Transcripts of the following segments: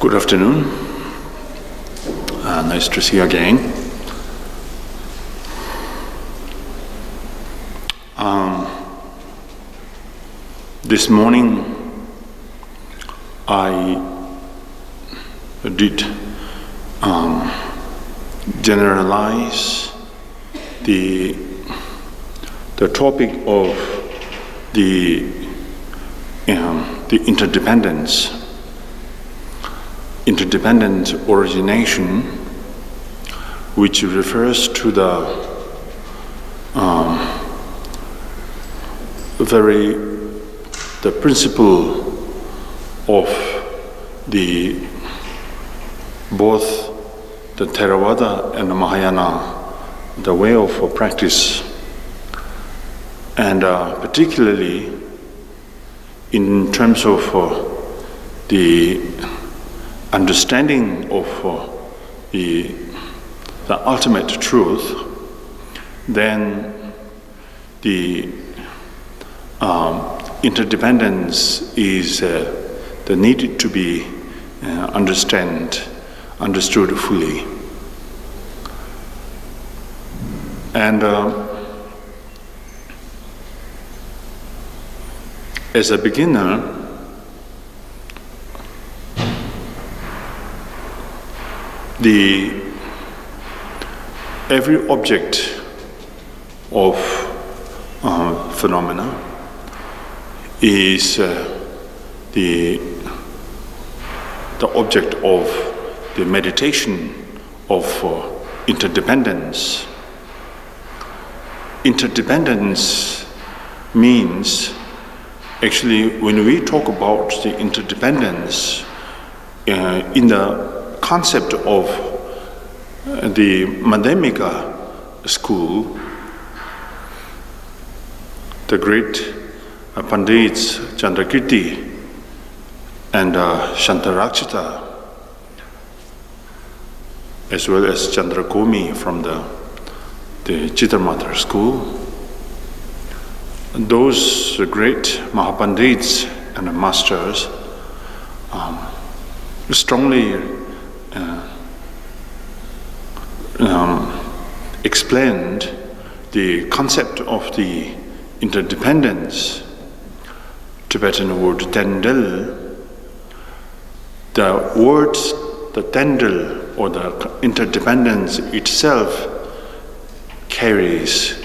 Good afternoon. Nice to see you again. This morning I did generalize the topic of the interdependent origination, which refers to the principle of both the Theravada and the Mahayana, the way of practice, and particularly in terms of the understanding of the ultimate truth, then the interdependence is the need to be understood fully. And as a beginner, every object of phenomena is the object of the meditation of interdependence. Interdependence means, actually, when we talk about the interdependence in the concept of the Madhyamika school, the great Pandits Chandrakirti and Shantarakshita, as well as Chandrakomi from the Chittamatra school, those great Mahapandits and masters strongly explained the concept of the interdependence. Tibetan word tendel, the word, the tendel or the interdependence itself carries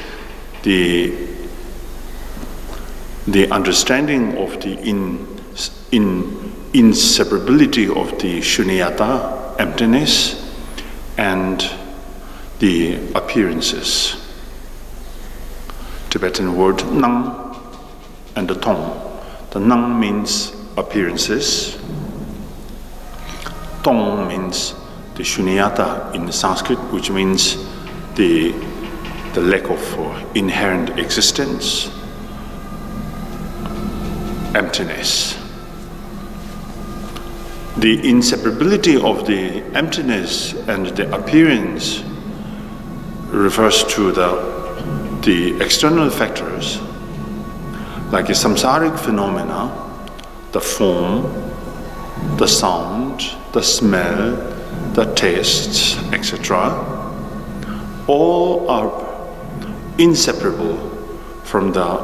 the understanding of the inseparability of the shunyata, emptiness, and the appearances. Tibetan word nang and the tong. The nang means appearances. Tong means the shunyata in Sanskrit, which means the lack of inherent existence, emptiness. The inseparability of the emptiness and the appearance refers to the external factors, like a samsaric phenomena, the form, the sound, the smell, the tastes, etc. All are inseparable from the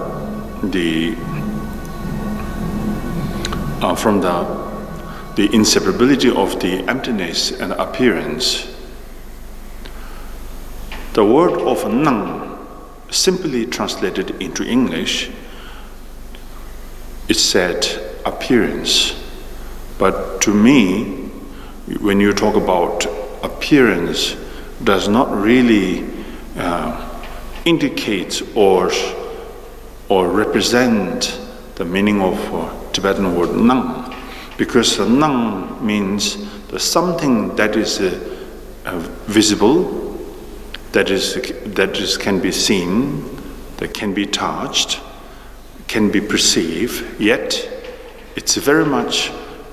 inseparability of the emptiness and appearance. The word of nang, simply translated into English, it said appearance. But to me, when you talk about appearance, does not really indicate or represent the meaning of Tibetan word nang, because nang means the something that is visible, that can be seen, that can be touched, can be perceived, yet it's very much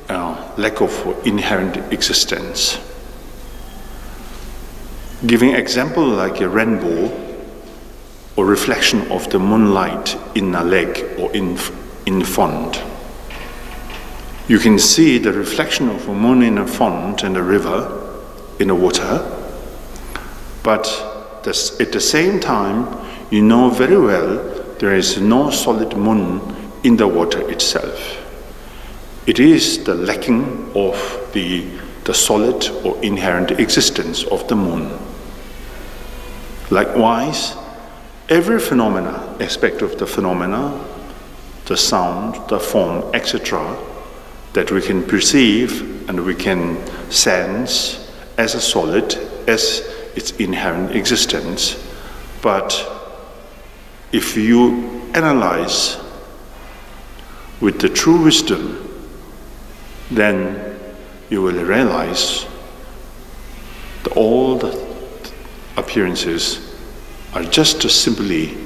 lack of inherent existence. Giving example like a rainbow or reflection of the moonlight in a lake or in pond. You can see the reflection of a moon in a font and a river in the water, but at the same time, you know very well there is no solid moon in the water itself. It is the lacking of the solid or inherent existence of the moon. Likewise, every aspect of the phenomena, the sound, the form, etc., that we can perceive and we can sense as a solid, as its inherent existence. But if you analyze with the true wisdom, then you will realize that all the appearances are just simply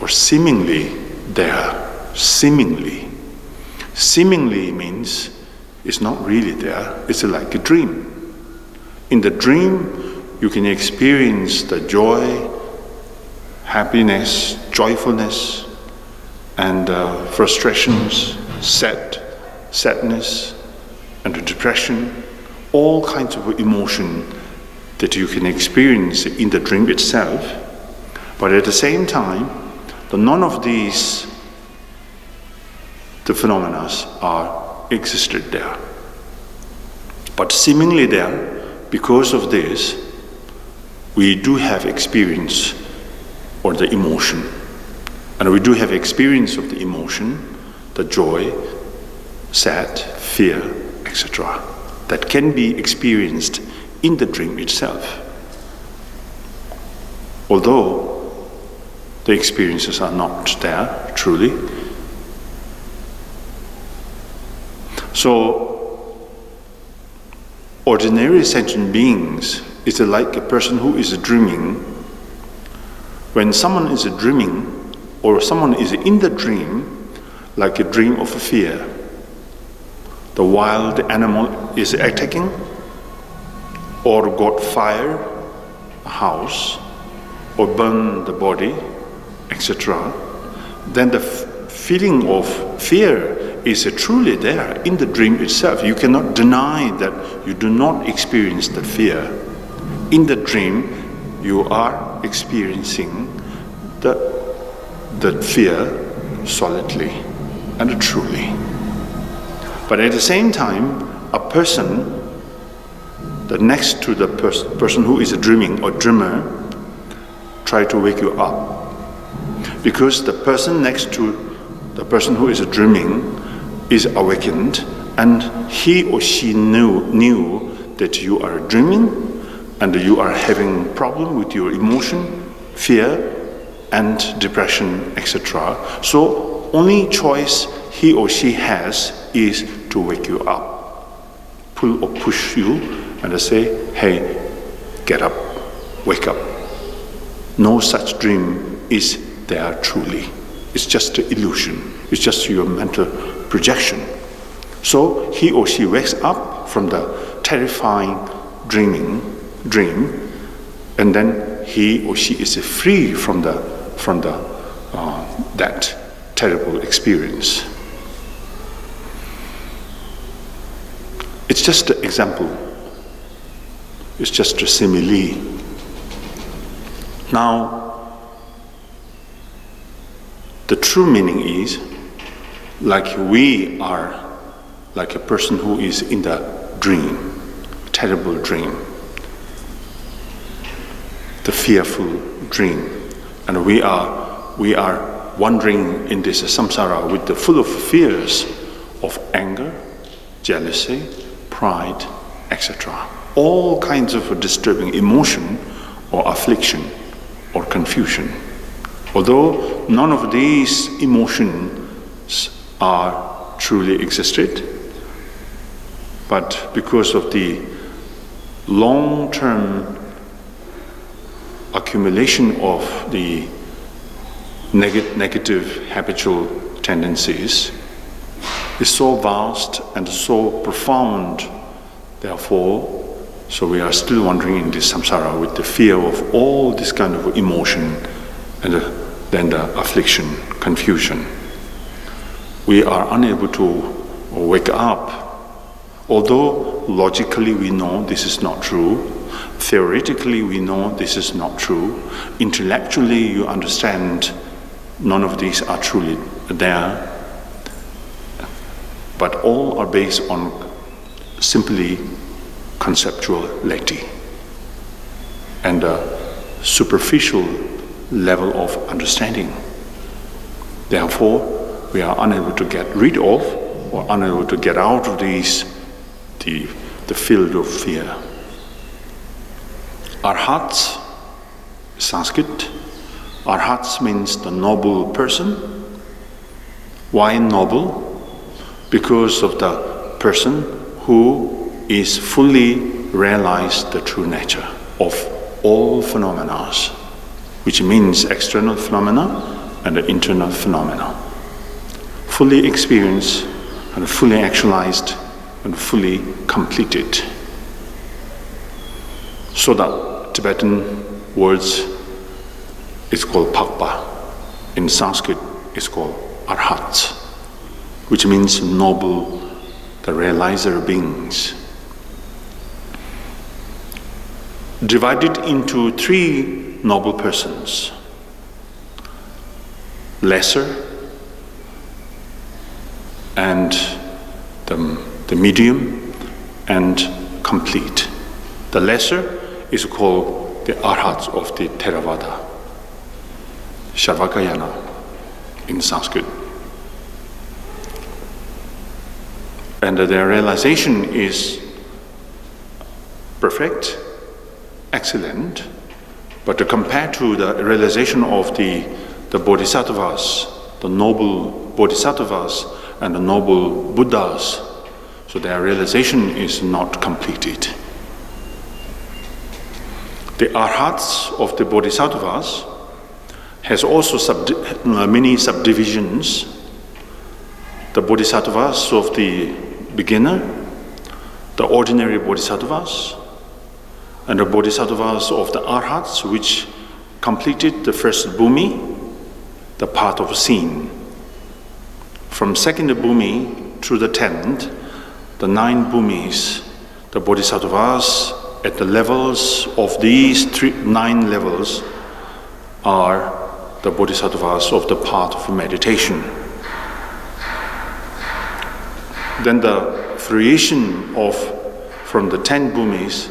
or seemingly there. Seemingly. Seemingly means it's not really there. It's like a dream. In the dream, you can experience the joy, happiness, joyfulness, and frustrations, sadness, and depression, all kinds of emotion that you can experience in the dream itself. But at the same time, none of these the phenomena are existed there. But seemingly there, because of this, we do have experience or the emotion. And we do have experience of the emotion, the joy, sad, fear, etc. that can be experienced in the dream itself. Although the experiences are not there, truly. So, ordinary sentient beings is like a person who is dreaming. When someone is dreaming, or someone is in the dream, like a dream of fear, the wild animal is attacking, or got fire, a house, or burn the body, etc., then the feeling of fear is truly there in the dream itself. You cannot deny that you do not experience the fear. In the dream, you are experiencing the fear solidly and truly. But at the same time, a person, the next to the person who is dreaming or dreamer, try to wake you up. Because the person next to the person who is dreaming is awakened, and he or she knew that you are dreaming and you are having problem with your emotion, fear and depression, etc. So only choice he or she has is to wake you up, pull or push you and say, hey, get up, wake up. No such dream is there truly. It's just an illusion. It's just your mental projection. So he or she wakes up from the terrifying dream, and then he or she is free from that terrible experience. It's just an example. It's just a simile. Now, the true meaning is, like we are like a person who is in the dream, terrible dream, the fearful dream, and we are wandering in this samsara with the full of fears of anger, jealousy, pride, etc. All kinds of disturbing emotion or affliction or confusion. Although none of these emotions are truly existed, but because of the long-term accumulation of the negative habitual tendencies is so vast and so profound, therefore, so we are still wandering in this samsara with the fear of all this kind of emotion and then the affliction, confusion. We are unable to wake up Although logically we know this is not true, theoretically we know this is not true, intellectually you understand none of these are truly there, but all are based on simply conceptuality and a superficial level of understanding. Therefore, we are unable to get rid of or unable to get out of the field of fear. Arhats, Sanskrit, Arhats means the noble person. Why noble? Because of the person who is fully realized the true nature of all phenomena, which means external phenomena and the internal phenomena. Fully experienced and fully actualized and fully completed. So the Tibetan words is called Pakpa. In Sanskrit it's called Arhats, which means noble, the realizer beings. Divided into three noble persons: lesser and the medium and complete. The lesser is called the Arhats of the Theravada, Sarvakayana in Sanskrit. And their realization is perfect, excellent, but compared to the realization of the bodhisattvas, the noble bodhisattvas and the noble Buddhas, so their realization is not completed. The Arhats of the bodhisattvas has also many subdivisions. The bodhisattvas of the beginner, the ordinary bodhisattvas, and the bodhisattvas of the Arhats, which completed the first bhumi, the path of seeing. From second bhumi through the 10th, the 9 bhumis, the bodhisattvas at the levels of these 9 levels are the bodhisattvas of the path of meditation. Then the variation of from the 10 bhumis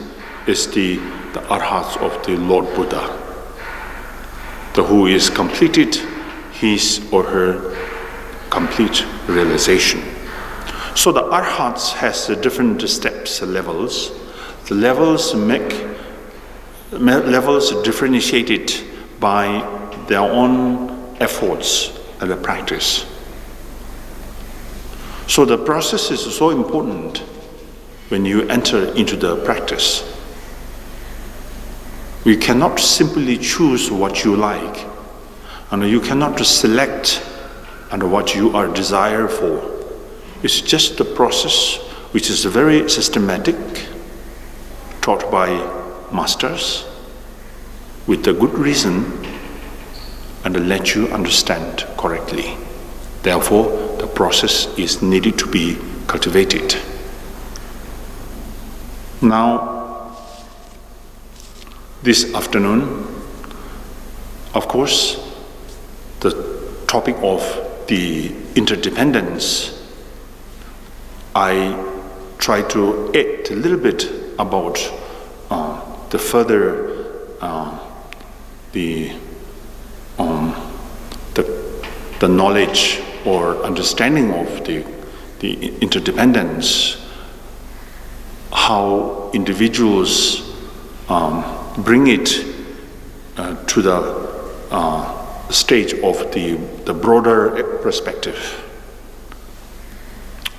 is the Arhats of the Lord Buddha, the who is completed his or her complete realization. So the Arhats has the different steps, levels. The levels differentiated by their own efforts and practice. So the process is so important when you enter into the practice. You cannot simply choose what you like, and you cannot select and what you are desire for. It's just the process which is very systematic, taught by masters with a good reason and let you understand correctly. Therefore, the process is needed to be cultivated. Now, this afternoon, of course, the topic of the interdependence, I try to add a little bit about the further the knowledge or understanding of the interdependence, how individuals bring it to the stage of the broader perspective,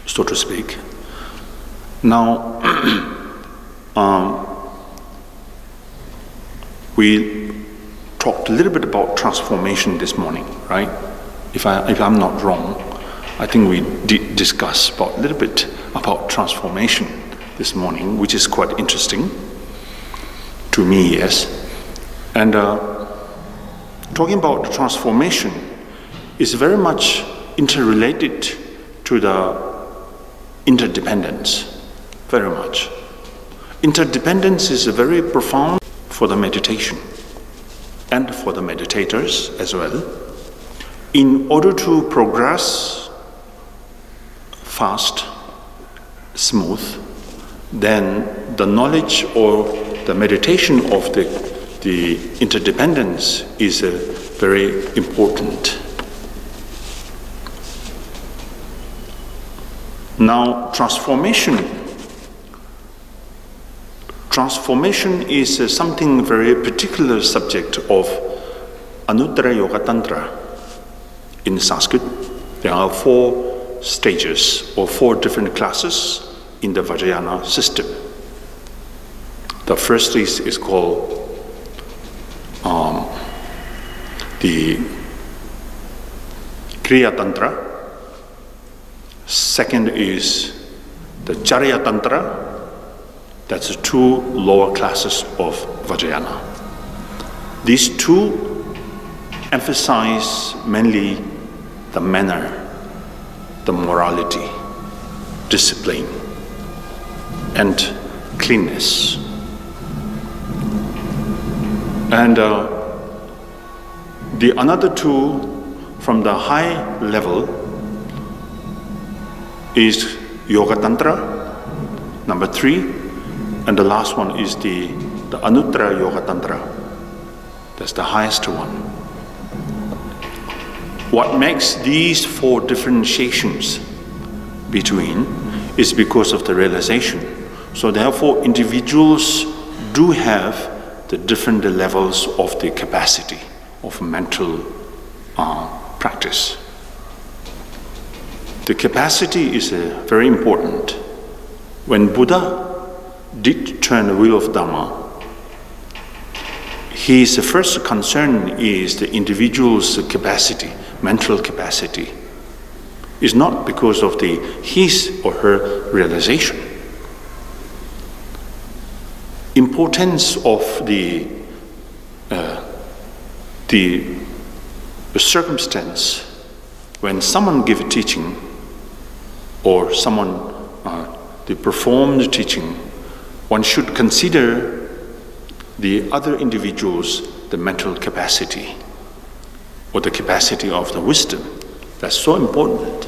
so to speak. Now, we talked a little bit about transformation this morning, right? If I'm not wrong, I think we did discuss a little bit about transformation this morning, which is quite interesting to me, yes. And talking about the transformation is very much interrelated to the interdependence. very much. Interdependence is very profound for the meditation and for the meditators as well. In order to progress fast, smooth, then the knowledge or the meditation of the interdependence is very important. Now, transformation is something very particular subject of Anuttara Yoga Tantra. In Sanskrit, there are 4 stages or 4 different classes in the Vajrayana system. The first is called the Kriya Tantra. Second is the Charya Tantra. That's the 2 lower classes of Vajrayana. These 2 emphasize mainly the manner, the morality, discipline, and cleanness. And the another 2 from the high level is Yoga Tantra, number 3, and the last one is the Anuttara Yoga Tantra. That's the highest one. What makes these 4 differentiations between is because of the realization. So therefore, individuals do have the different levels of the capacity of mental practice. The capacity is very important. When Buddha did turn the wheel of Dhamma, his first concern is the individual's capacity, mental capacity. It's not because of his or her realization. Importance of the circumstance when someone gives teaching or someone performs teaching, one should consider the other individuals, the mental capacity or the capacity of the wisdom. That's so important.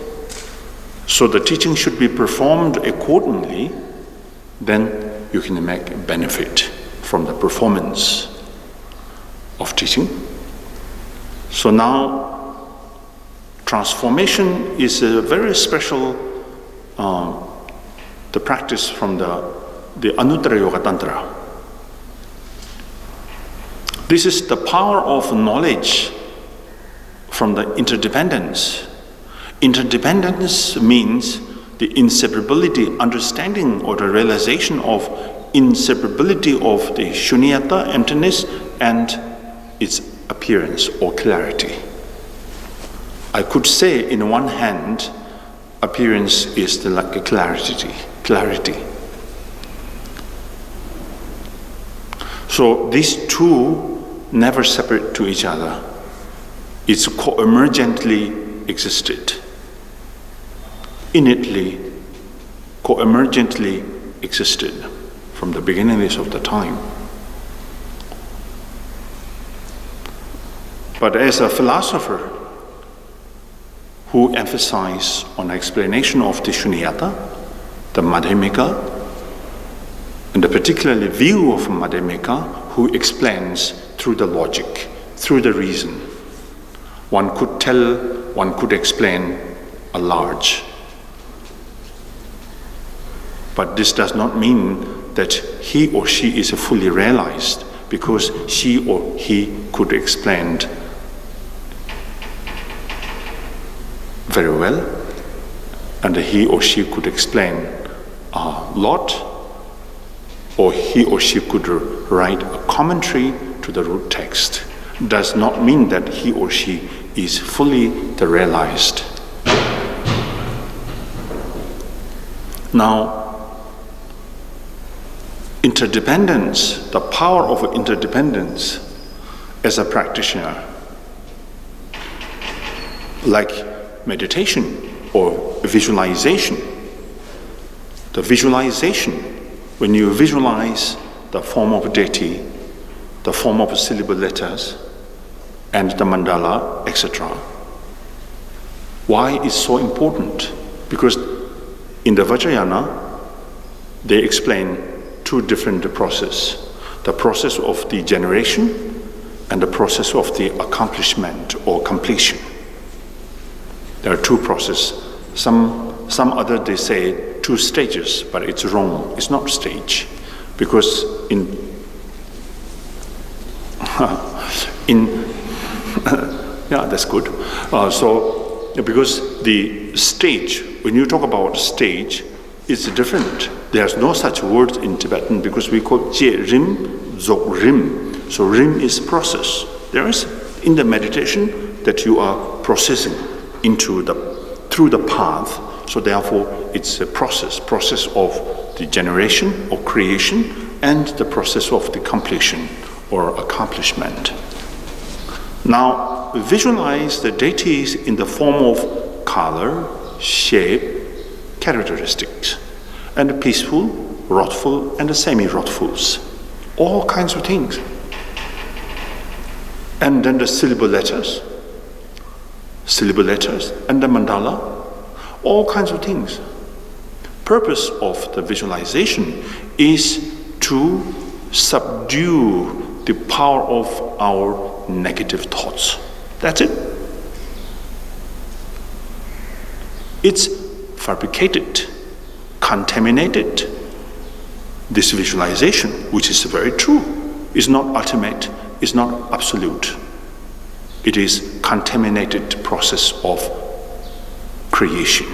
So the teaching should be performed accordingly, then you can make a benefit from the performance of teaching. So now, transformation is a very special the practice from the Anuttara Yoga Tantra. This is the power of knowledge from the interdependence. Interdependence means the inseparability, understanding or the realization of inseparability of the shunyata, emptiness, and its appearance or clarity. I could say, in one hand, appearance is like a clarity. So these 2 never separate to each other. It's co-emergently existed. Innately, co-emergently existed from the beginnings of the time. But as a philosopher who emphasizes on explanation of the shunyata, the madhyamika, and the particularly view of madhyamika, who explains through the logic, through the reason, one could explain a large. But this does not mean that he or she is fully realized, because she or he could explain very well, and he or she could explain a lot, or he or she could write a commentary to the root text. Does not mean that he or she is fully realized. Now, interdependence, the power of interdependence as a practitioner, like meditation or visualization, The visualization, when you visualize the form of deity, the form of syllable letters, and the mandala, etc. Why is so important? Because in the Vajrayana, they explain two different processes. The process of the generation and the process of the accomplishment or completion. There are two processes. Some other they say 2 stages, but it's wrong. It's not stage, because in yeah, that's good. Because the stage, when you talk about stage, it's different. There's no such word in Tibetan because we call je rim, zok rim. So rim is process. There is in the meditation that you are processing through the path. So therefore, it's a process of the generation or creation and the process of the completion or accomplishment. Now, visualize the deities in the form of color, shape, characteristics, and peaceful, wrathful, and semi-wrathfuls. All kinds of things. And then the syllable letters, and the mandala, all kinds of things. Purpose of the visualization is to subdue the power of our negative thoughts. That's it. It's fabricated, contaminated. This visualization, which is very true, is not ultimate, is not absolute. It is contaminated process of creation.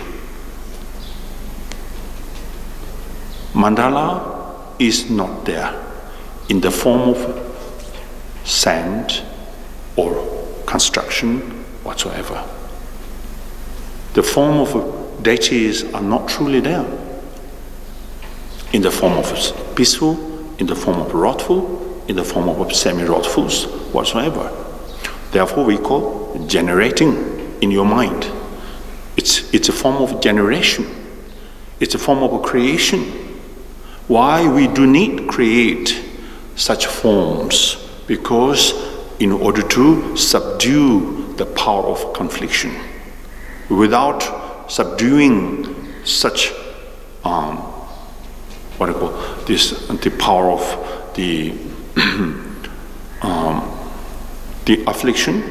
Mandala is not there in the form of sand or construction whatsoever. The form of deities are not truly there. In the form of peaceful, in the form of wrathful, in the form of semi-wrathfuls whatsoever. Therefore we call generating in your mind. It's a form of generation. It's a form of creation. Why we do need create such forms? Because in order to subdue the power of confliction. Without subduing such the power of the the affliction,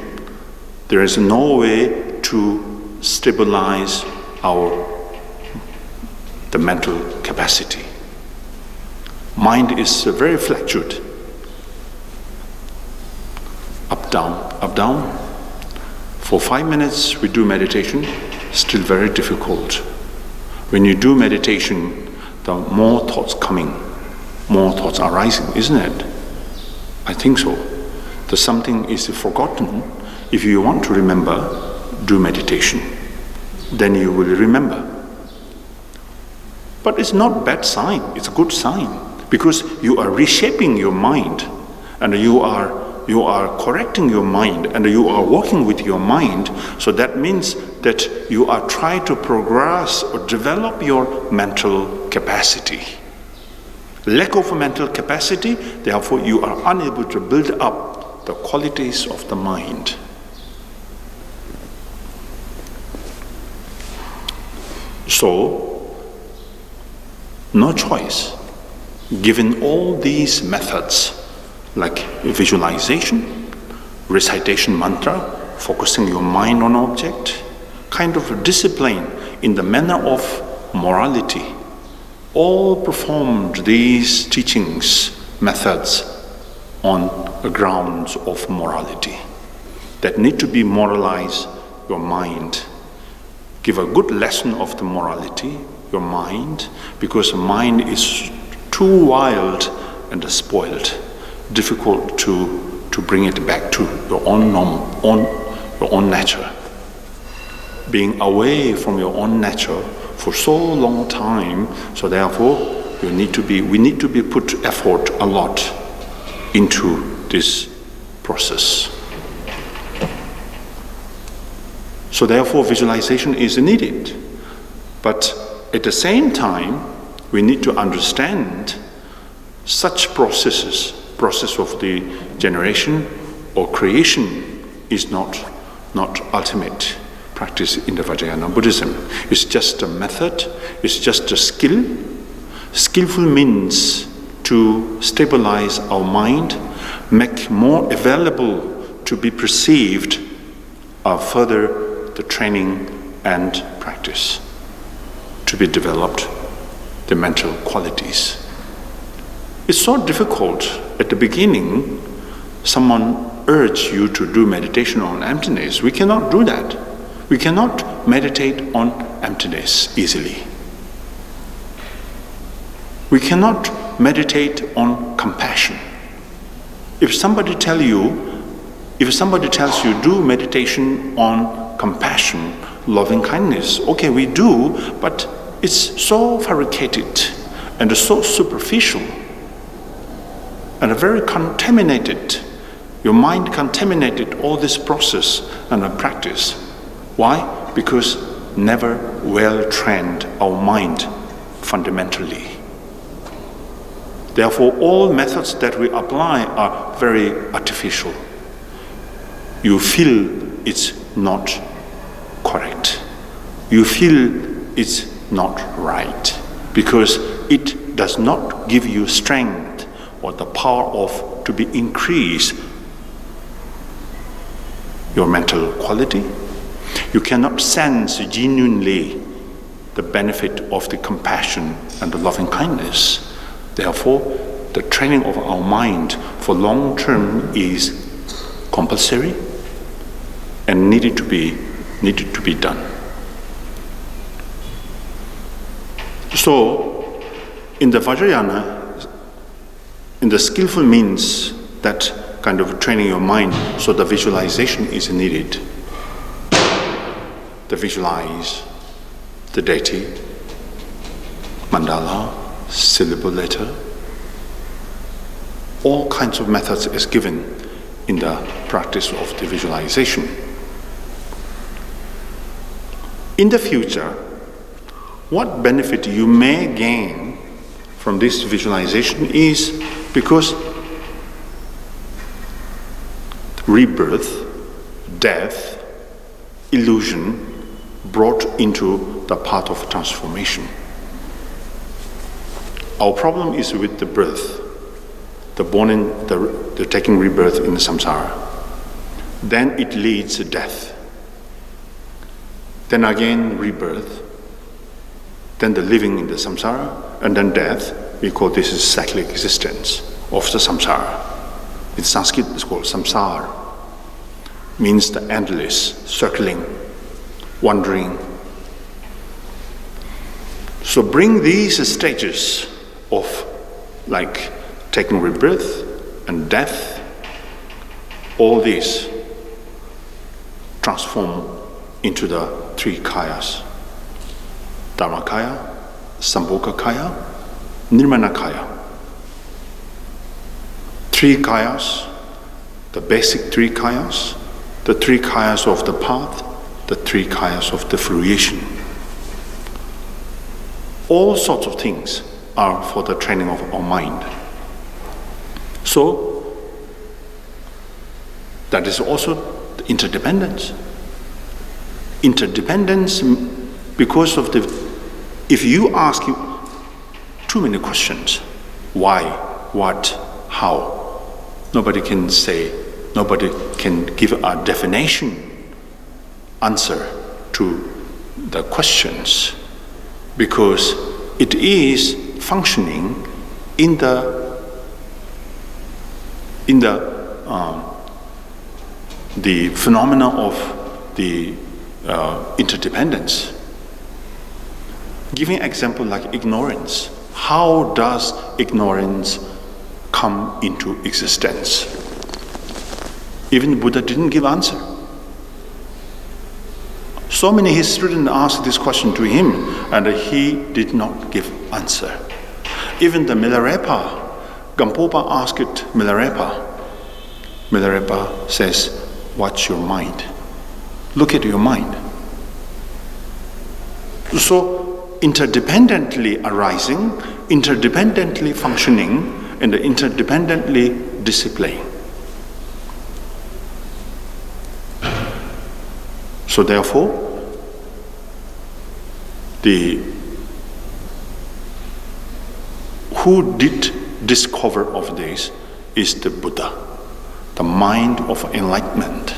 there is no way to stabilize the mental capacity. Mind is very fluctuate. Up, down. For 5 minutes we do meditation, still very difficult. When you do meditation, the more thoughts coming, more thoughts arising, isn't it? I think so. The something is forgotten. If you want to remember, do meditation. Then you will remember. But it's not a bad sign, it's a good sign. Because you are reshaping your mind, and you are correcting your mind, and you are working with your mind. So that means that you are trying to progress or develop your mental capacity. Lack of mental capacity, therefore you are unable to build up the qualities of the mind. So, no choice. Given all these methods, like visualization, recitation mantra, focusing your mind on object, kind of discipline in the manner of morality, all performed these teachings, methods on the grounds of morality that need to be moralize your mind. Give a good lesson of the morality, your mind, because the mind is too wild and spoiled, difficult to bring it back to your own your own nature. Being away from your own nature for so long time, so therefore we need to be put effort a lot into this process. So therefore visualization is needed. But at the same time, we need to understand such process of the generation or creation is not ultimate practice in the Vajrayana Buddhism. It's just a method, it's just a skill. Skillful means to stabilize our mind, make more available to be perceived, further the training and practice, to be developed the mental qualities. It's so difficult at the beginning. Someone urges you to do meditation on emptiness. We cannot do that. We cannot meditate on emptiness easily. We cannot meditate on compassion. If somebody tells you do meditation on compassion, loving kindness, okay, we do, but it's so fabricated and so superficial and very contaminated. Your mind contaminated all this process and practice. Why? Because never well trained our mind fundamentally. Therefore, all methods that we apply are very artificial. You feel it's not correct. You feel it's not right because it does not give you strength or the power to be increase your mental quality. You cannot sense genuinely the benefit of the compassion and the loving kindness. Therefore, the training of our mind for long term is compulsory and needed to be done. So, in the Vajrayana, in the skillful means that kind of training your mind, so the visualization is needed. To visualize the deity, mandala, syllable letter, all kinds of methods is given in the practice of the visualization. In the future, what benefit you may gain from this visualization is because rebirth, death, illusion brought into the path of transformation. Our problem is with the birth, the born in the taking rebirth in the samsara. Then it leads to death. Then again rebirth. Then the living in the samsara, and then death. We call this is cyclic existence of the samsara. In Sanskrit it's called samsara. Means the endless, circling, wandering. So bring these stages of like taking rebirth and death, all these transform into the three kayas: Dharmakaya, Sambhogakaya, Nirmanakaya. Three kayas, the basic three kayas, the three kayas of the path, the three kayas of the fruition. All sorts of things are for the training of our mind. So, that is also the interdependence. Interdependence because of the, if you ask too many questions, why, what, how, nobody can say, nobody can give a definition answer to the questions because it is functioning in the phenomena of the interdependence. Giving example like ignorance. How does ignorance come into existence? Even Buddha didn't give answer. So many his students asked this question to him, and he did not give answer. Even the Milarepa, Gampopa asked Milarepa. Milarepa says, "Watch your mind. Look at your mind." So interdependently arising, interdependently functioning, and interdependently displaying. So therefore, who did discover of this is the Buddha, the mind of enlightenment.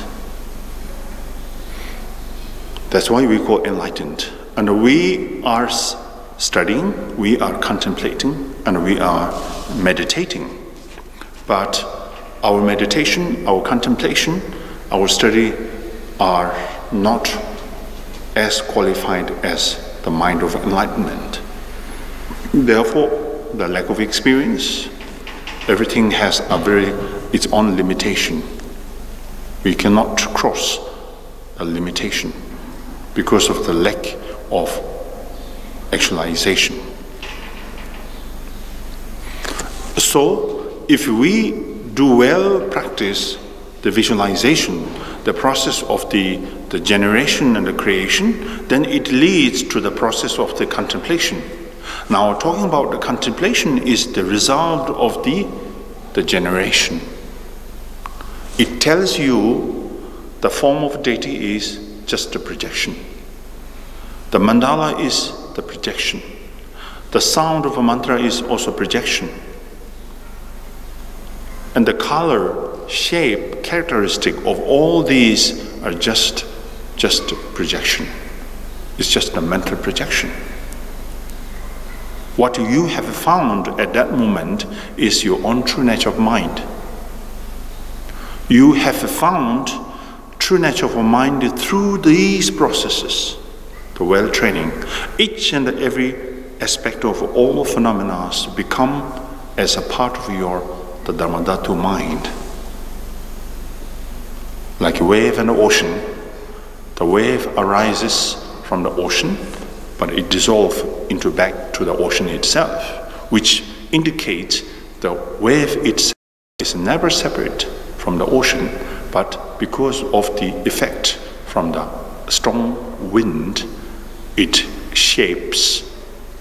That's why we call enlightened. And we are studying, we are contemplating, and we are meditating. But our meditation, our contemplation, our study are not as qualified as the mind of enlightenment. Therefore, the lack of experience, everything has its own limitation. We cannot cross a limitation because of the lack of actualization. So, if we do well practice the visualization, the process of the generation and the creation, then it leads to the process of the contemplation. Now, talking about the contemplation is the result of the generation. It tells you the form of deity is just a projection. The mandala is the projection. The sound of a mantra is also projection. And the color, shape, characteristic of all these are just projection. It's just a mental projection. What you have found at that moment is your own true nature of mind. You have found true nature of mind through these processes, the well-training. Each and every aspect of all phenomena become as a part of the Dharmadhatu mind. Like a wave and the ocean, the wave arises from the ocean, but it dissolves back to the ocean itself, which indicates the wave itself is never separate from the ocean, but because of the effect from the strong wind, it shapes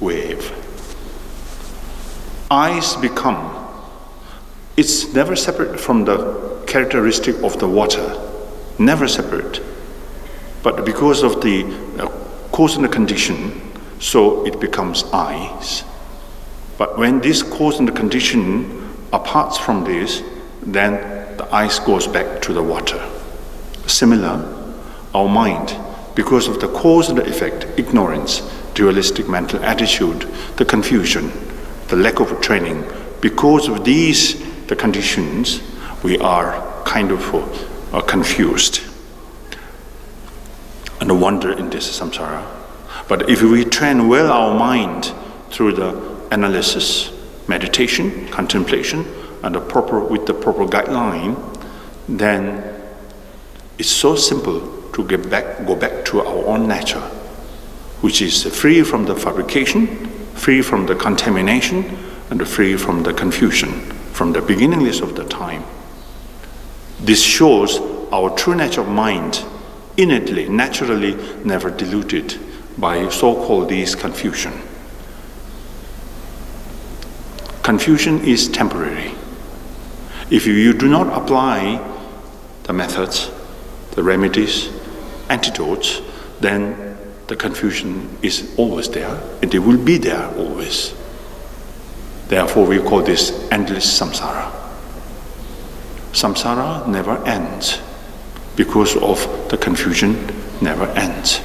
wave. Ice it's never separate from the characteristic of the water, never separate. But because of the cause and the condition, so it becomes ice. But when this cause and the condition apart from this, then the ice goes back to the water. Similar, our mind, because of the cause and the effect, ignorance, dualistic mental attitude, the confusion, the lack of training, because of these, the conditions, we are kind of confused and wander in this samsara. But if we train well our mind through the analysis, meditation, contemplation, and with the proper guideline, then it's so simple to go back to our own nature, which is free from the fabrication, free from the contamination, and free from the confusion from the beginningless of the time. This shows our true nature of mind, innately, naturally, never diluted by so-called these confusion. Confusion is temporary. If you do not apply the methods, the remedies, antidotes, then the confusion is always there, and it will be there always. Therefore, we call this endless samsara. Samsara never ends because of the confusion never ends.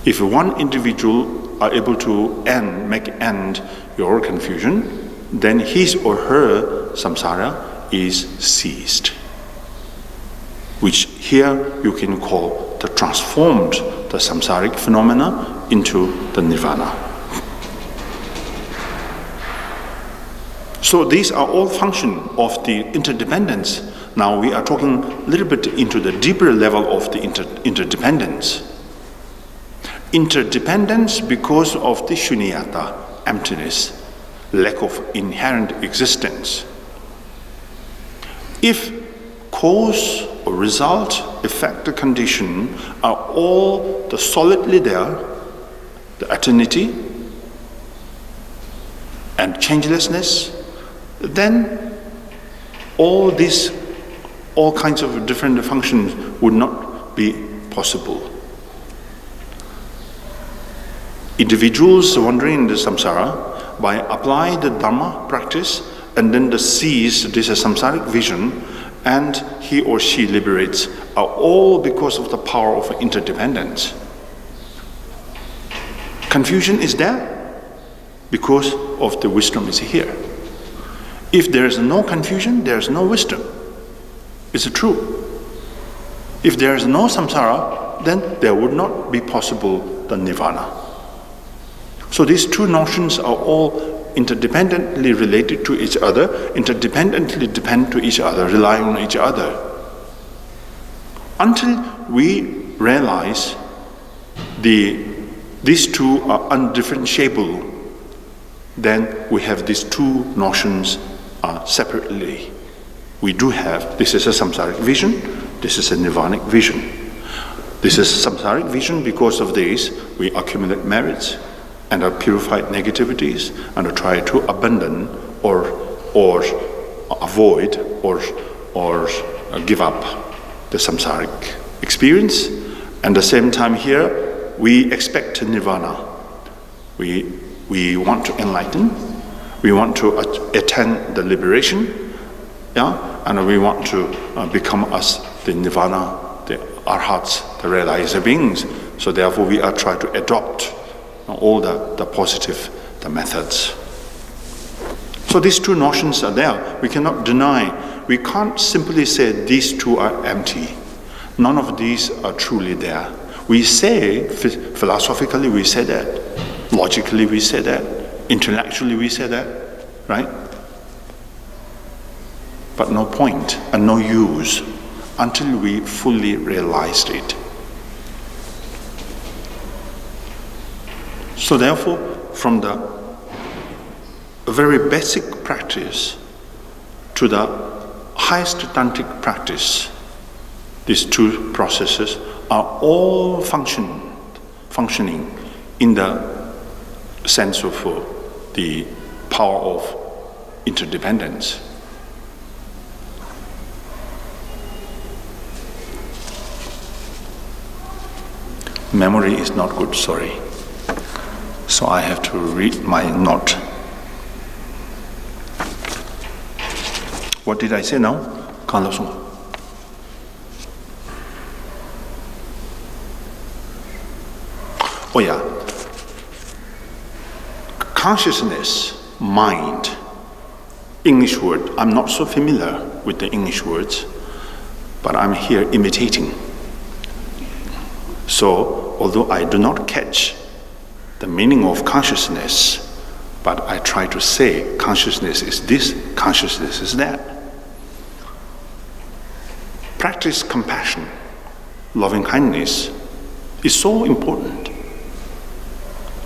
If one individual are able to make end your confusion, then his or her samsara is ceased, which here you can call the transformed the samsaric phenomena into the nirvana. So these are all function of the interdependence. Now we are talking a little bit into the deeper level of the interdependence. Interdependence because of the shunyata, emptiness, lack of inherent existence. If cause or result, effect, or condition are all solidly there, the eternity and changelessness, then all kinds of different functions would not be possible. Individuals wandering in the samsara, by applying the Dhamma practice and then sees this samsaric vision, and he or she liberates, are all because of the power of interdependence. Confusion is there because of the wisdom is here. If there is no confusion, there is no wisdom. Is it true? If there is no samsara, then there would not be possible the nirvana. So these two notions are all interdependently related to each other, interdependently depend to each other, rely on each other. Until we realize these two are undifferentiable, then we have these two notions separately. We do have, this is a samsaric vision, this is a nirvanic vision. This is a samsaric vision. Because of this, we accumulate merits and purified negativities and try to abandon or avoid or give up the samsaric experience. And at the same time here, we expect nirvana. We want to enlighten, we want to attain the liberation, and we want to become as the nirvana, the arhats, the realized beings. So therefore we are trying to adopt all the positive, the methods. So these two notions are there. We cannot deny. We can't simply say these two are empty. None of these are truly there. We say, philosophically we say that, logically we say that, intellectually we say that, right? But no point and no use until we fully realized it. So therefore, from the very basic practice to the highest tantric practice, these two processes are all functioning in the sense of the power of interdependence. Memory is not good, sorry. So I have to read my note. What did I say now? Oh yeah. Consciousness, mind, English word. I'm not so familiar with the English words, but I'm here imitating. So, although I do not catch the meaning of consciousness, but I try to say consciousness is this, consciousness is that. Practice compassion, loving kindness is so important.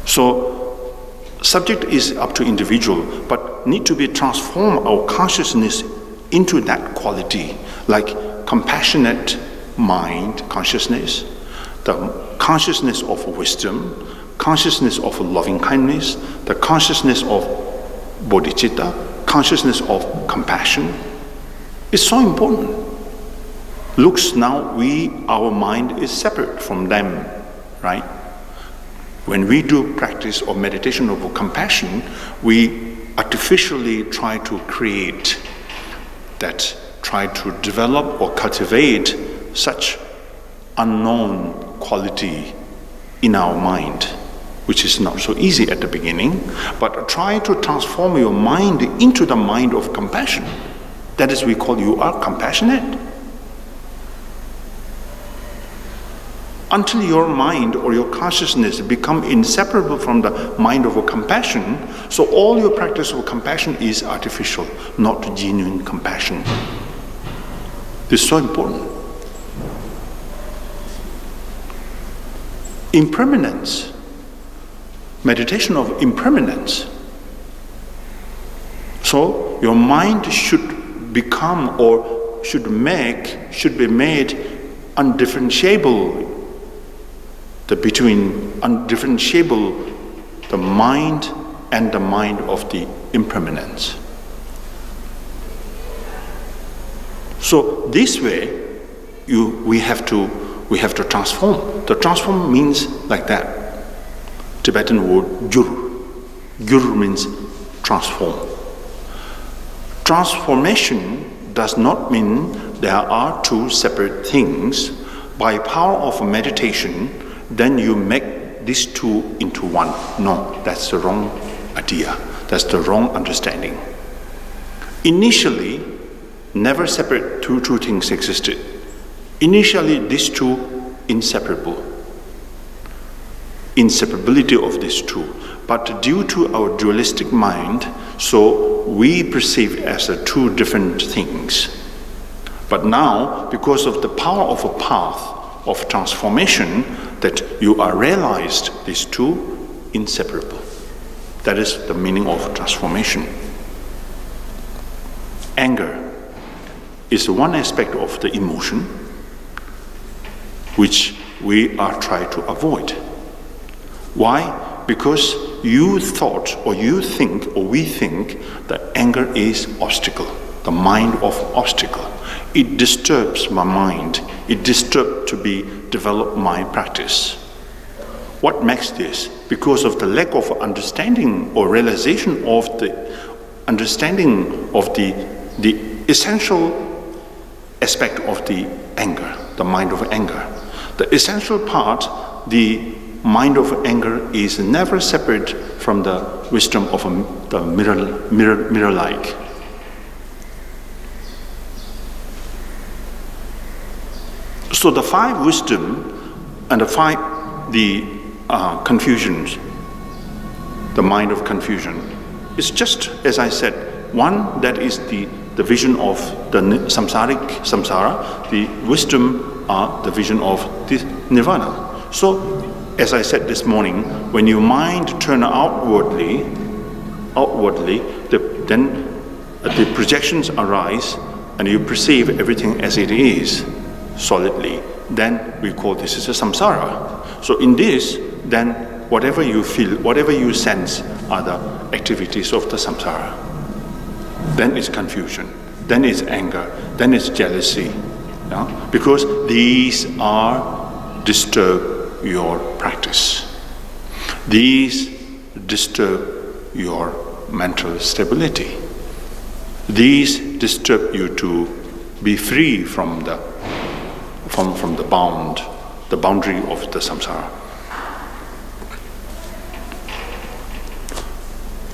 So, subject is up to individual, but need to be transform our consciousness into that quality, like compassionate mind consciousness, the consciousness of wisdom, consciousness of loving kindness, the consciousness of bodhicitta, consciousness of compassion is so important. Looks now our mind is separate from them, right? When we do practice or meditation of compassion, we artificially try to create that, try to develop or cultivate such unknown quality in our mind, which is not so easy at the beginning, but try to transform your mind into the mind of compassion. That is, we call you are compassionate. Until your mind or your consciousness become inseparable from the mind of compassion, so all your practice of compassion is artificial, not genuine compassion. This is so important. Impermanence, meditation of impermanence. So your mind should become or should be made undifferentiable. between undifferentiable the mind and the mind of the impermanence. So this way, we have to transform. The transform means like that. Tibetan word gyur. Gyur means transform. Transformation does not mean there are two separate things. By power of meditation, then you make these two into one. No, that's the wrong idea. That's the wrong understanding. Initially, never separate two things existed. Initially, these two inseparable. Inseparability of these two. But due to our dualistic mind, so we perceive as two different things. But now, because of the power of a path of transformation, that you are realized these two inseparable. That is the meaning of transformation. Anger is one aspect of the emotion which we are trying to avoid. Why? Because you thought or you think or we think that anger is obstacle, the mind of obstacle. It disturbs my mind. It disturbs to be develop my practice. What makes this? Because of the lack of understanding or realization of the understanding of the essential aspect of the anger, the mind of anger. The essential part, the mind of anger, is never separate from the wisdom of the mirror-like. So the five wisdom and the confusions, the mind of confusion, is just as I said, one that is the vision of the samsara, the wisdom are the vision of the nirvana. So, as I said this morning, when your mind turns outwardly, then the projections arise and you perceive everything as it is, solidly. Then we call this as a samsara. So in this, then whatever you feel, whatever you sense are the activities of the samsara. Then it's confusion, then it's anger, then it's jealousy. Yeah? Because these are disturb your practice. These disturb your mental stability. These disturb you to be free from the boundary of the samsara.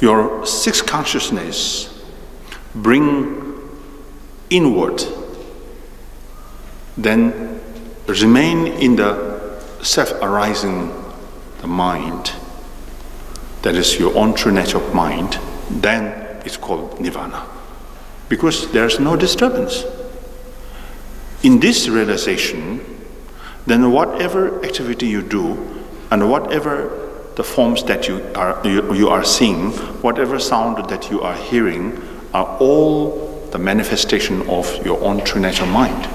Your sixth consciousness bring inward, then remain in the self-arising the mind, that is your own true nature of mind, then it's called nirvana. Because there's no disturbance. In this realization, then whatever activity you do and whatever the forms that you are seeing, whatever sound that you are hearing, are all the manifestation of your own true nature mind.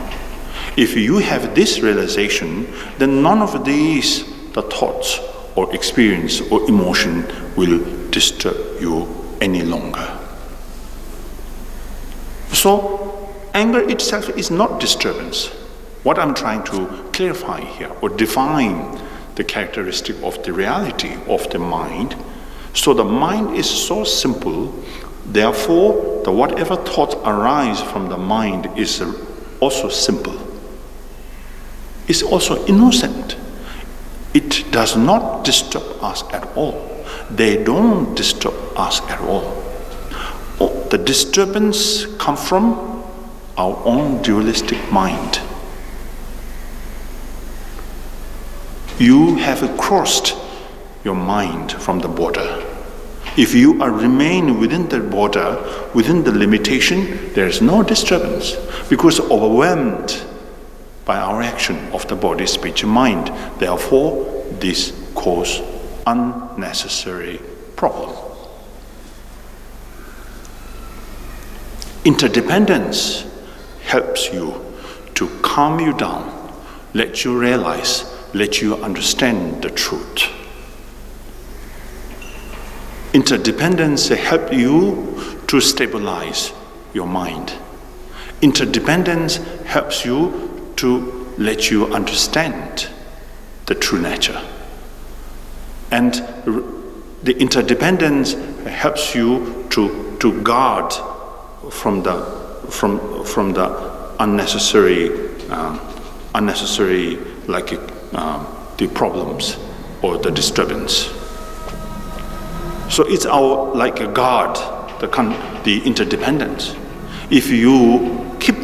If you have this realization, then none of these, the thoughts or experience or emotion, will disturb you any longer. So, anger itself is not disturbance. What I'm trying to clarify here, or define the characteristic of the reality of the mind. So the mind is so simple, therefore the whatever thoughts arise from the mind is also simple. It's also innocent. It does not disturb us at all. They don't disturb us at all. The disturbance comes from our own dualistic mind. You have crossed your mind from the border. If you remain within the border, within the limitation, there is no disturbance, because overwhelmed by our action of the body, speech, and mind. Therefore, this causes unnecessary problem. Interdependence helps you to calm you down, let you realize let you understand the truth. Interdependence helps you to stabilize your mind. Interdependence helps you to let you understand the true nature. And the interdependence helps you to guard from the unnecessary the problems or the disturbance. So it's our like a guard, the interdependence. If you keep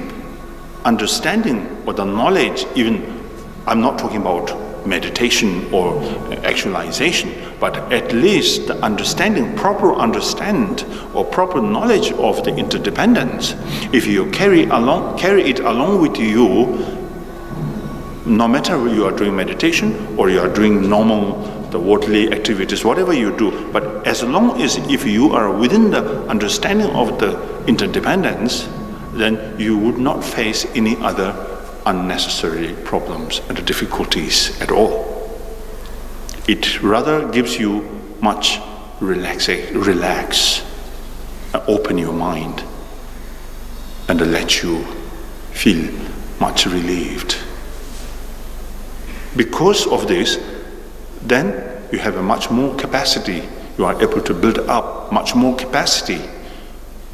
understanding or the knowledge, even I'm not talking about meditation or actualization, but at least the understanding, proper understand or proper knowledge of the interdependence, if you carry it along with you, no matter you are doing meditation or you are doing the worldly activities, whatever you do, but as long as if you are within the understanding of the interdependence, then you would not face any other unnecessary problems and difficulties at all. It rather gives you much relax, open your mind, and let you feel much relieved. Because of this, then you have a much more capacity. You are able to build up much more capacity,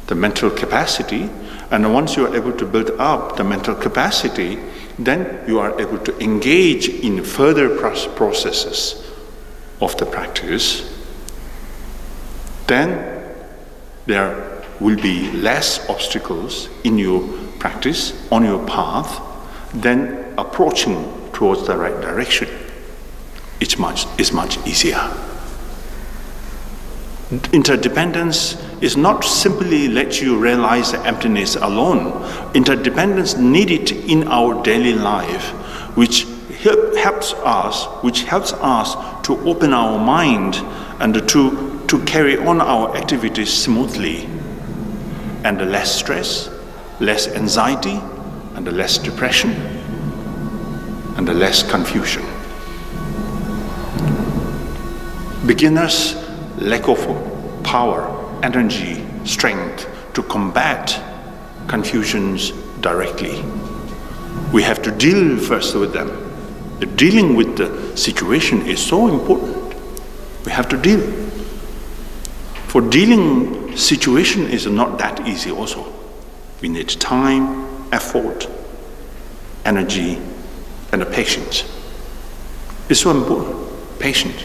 the mental capacity. And once you are able to build up the mental capacity, then you are able to engage in further processes of the practice. Then there will be less obstacles in your practice, on your path, than approaching towards the right direction. It's much easier. Interdependence is not simply let you realize the emptiness alone. Interdependence needed in our daily life, which helps us to open our mind and to carry on our activities smoothly, and less stress, less anxiety, and less depression, and less confusion. Beginners lack of power, energy, strength to combat confusions directly. We have to deal first with them. The dealing with the situation is so important. We have to deal. For dealing situation is not that easy also. We need time, effort, energy, and patience. It's so important. Patience.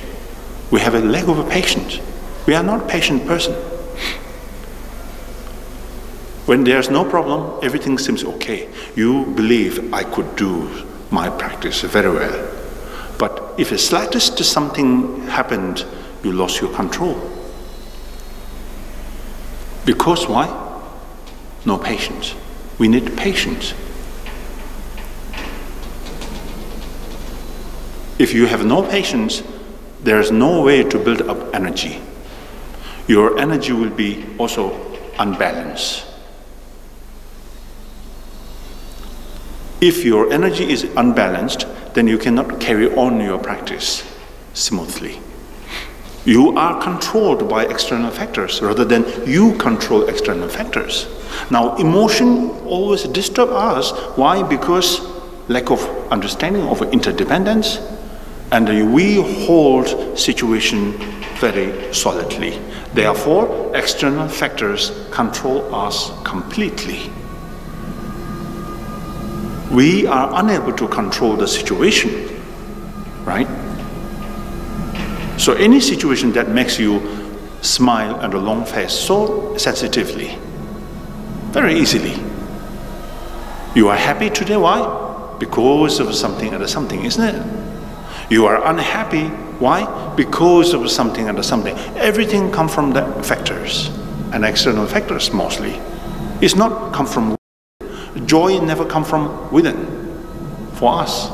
We have a lack of patience. We are not a patient person. When there's no problem, everything seems okay. You believe I could do my practice very well. But if the slightest something happened, you lost your control. Because why? No patience. We need patience. If you have no patience, there is no way to build up energy. Your energy will be also unbalanced. If your energy is unbalanced, then you cannot carry on your practice smoothly. You are controlled by external factors rather than you control external factors. Now, emotion always disturbs us. Why? Because lack of understanding of interdependence, and we hold situation very solidly. Therefore, external factors control us completely. We are unable to control the situation, right? So any situation that makes you smile and a long face so sensitively, very easily. You are happy today, why? Because of something and something, isn't it? You are unhappy, why? Because of something and something. Everything comes from the factors, and external factors mostly. It's not come from within. Joy never comes from within. For us,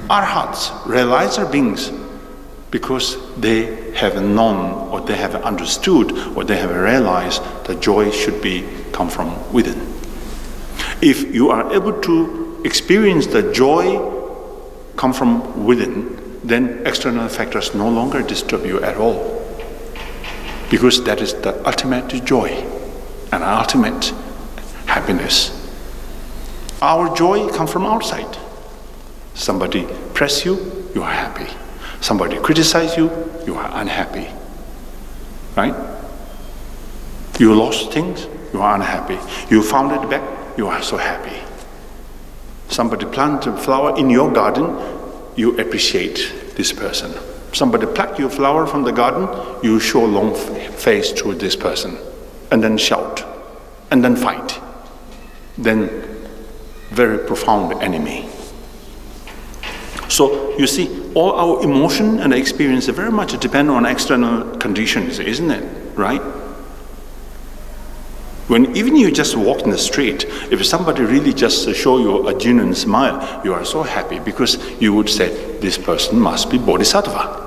arhats, realizer beings, because they have known or they have understood or they have realized that joy should come from within. If you are able to experience the joy come from within, then external factors no longer disturb you at all. Because that is the ultimate joy and ultimate happiness. Our joy comes from outside. Somebody press you, you are happy. Somebody criticize you, you are unhappy. Right? You lost things, you are unhappy. You found it back, you are so happy. Somebody planted a flower in your garden, you appreciate this person. Somebody plucked your flower from the garden, you show long face to this person, and then shout, and then fight. Then very profound enemy. So you see, all our emotion and experience very much depend on external conditions, isn't it? Right? When even you just walk in the street, if somebody really just show you a genuine smile, you are so happy because you would say, this person must be Bodhisattva.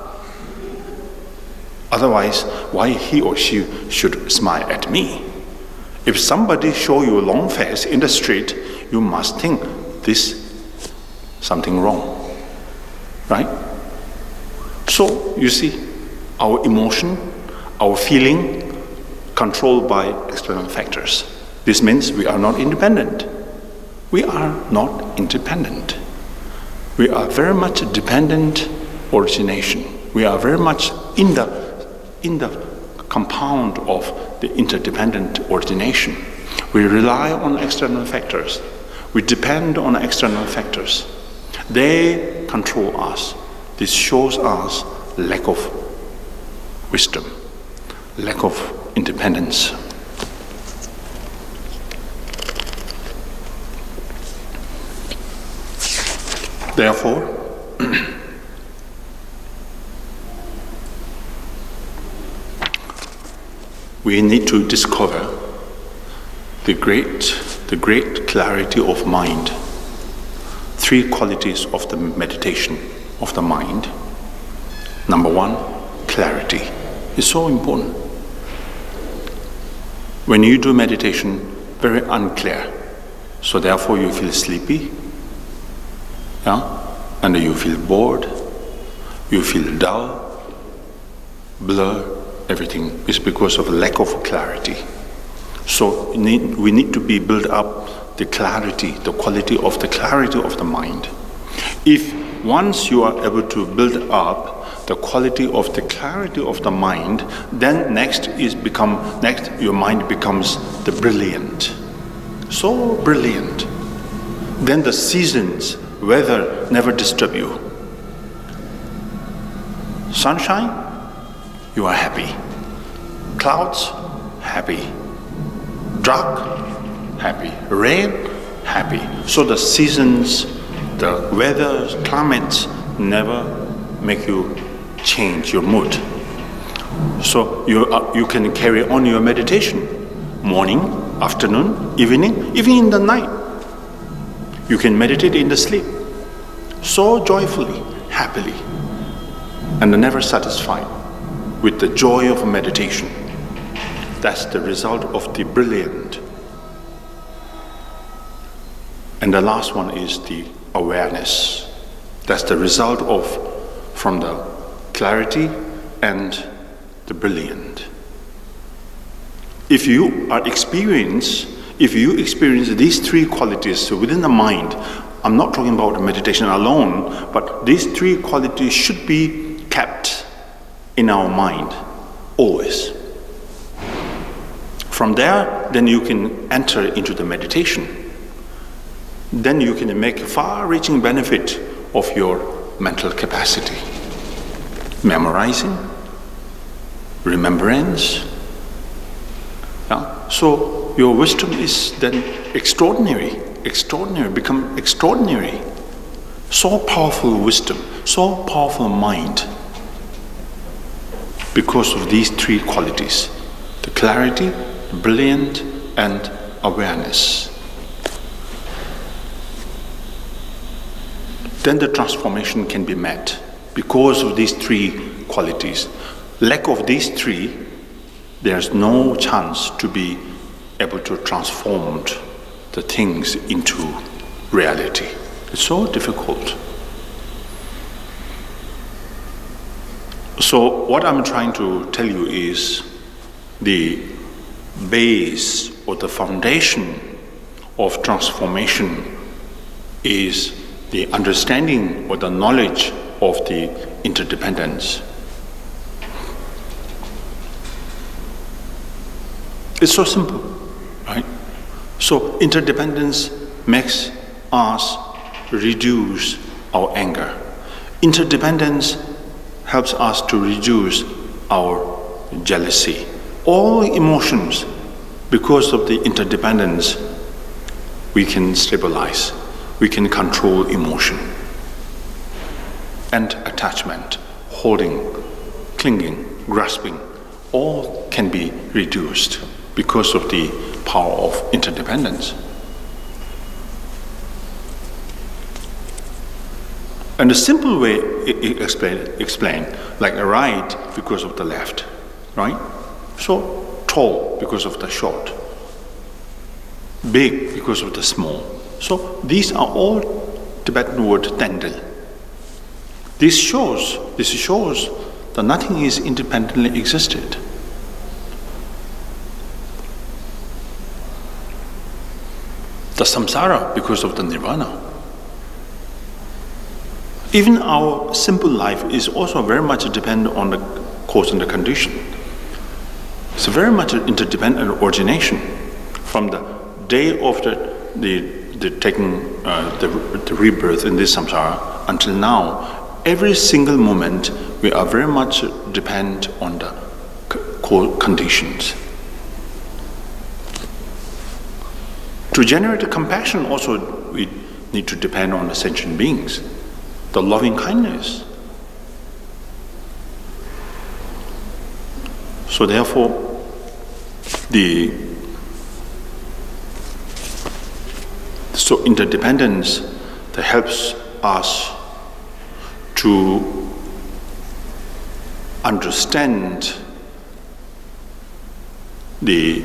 Otherwise, why he or she should smile at me? If somebody show you a long face in the street, you must think this something wrong, right? So you see, our emotion, our feeling, controlled by external factors. This means we are not independent. We are not independent. We are very much dependent origination. We are very much in the compound of the interdependent origination. We rely on external factors. We depend on external factors. They control us. This shows us lack of wisdom, lack of independence. Therefore, we need to discover the great clarity of mind. Three qualities of the meditation of the mind. Number one, clarity. It's so important. When you do meditation, very unclear. So therefore you feel sleepy, yeah? And you feel bored, you feel dull, blur, everything is because of lack of clarity. So we need to be built up the clarity, the quality of the mind. If once you are able to build up the quality of the clarity of the mind, then next your mind becomes the brilliant. So brilliant. Then the seasons, weather never disturb you. Sunshine, you are happy. Clouds, happy. Dark, happy. Rain, happy. So the seasons, the weather, climates never make you change your mood. So you can carry on your meditation. Morning, afternoon, evening, even in the night. You can meditate in the sleep. So joyfully, happily, and never satisfied with the joy of meditation. That's the result of the brilliant. And the last one is the awareness. That's the result from the clarity and the brilliant. If you experience these three qualities within the mind, I'm not talking about meditation alone, but these three qualities should be kept in our mind always. From there, then you can enter into the meditation. Then you can make far-reaching benefit of your mental capacity. Memorizing, remembrance. Yeah? So your wisdom is then extraordinary, become extraordinary. So powerful wisdom, so powerful mind. Because of these three qualities, the clarity, brilliant, and awareness. Then the transformation can be met because of these three qualities. Lack of these three, there's no chance to be able to transform the things into reality. It's so difficult. So what I'm trying to tell you is the base or the foundation of transformation is the understanding or the knowledge of the interdependence. It's so simple, right? So interdependence makes us reduce our anger. Interdependence helps us to reduce our jealousy. All emotions, because of the interdependence, we can stabilize, we can control emotion. And attachment, holding, clinging, grasping, all can be reduced because of the power of interdependence. And a simple way explain, like a right because of the left, right? So tall because of the short, big because of the small. So these are all Tibetan word tendel. This shows that nothing is independently existed. The samsara because of the nirvana. Even our simple life is also very much dependent on the cause and the condition. It's very much interdependent origination. From the day of the taking the rebirth in this samsara until now, every single moment we are very much dependent on the core conditions. To generate compassion also we need to depend on the sentient beings, the loving kindness. So therefore, interdependence that helps us to understand the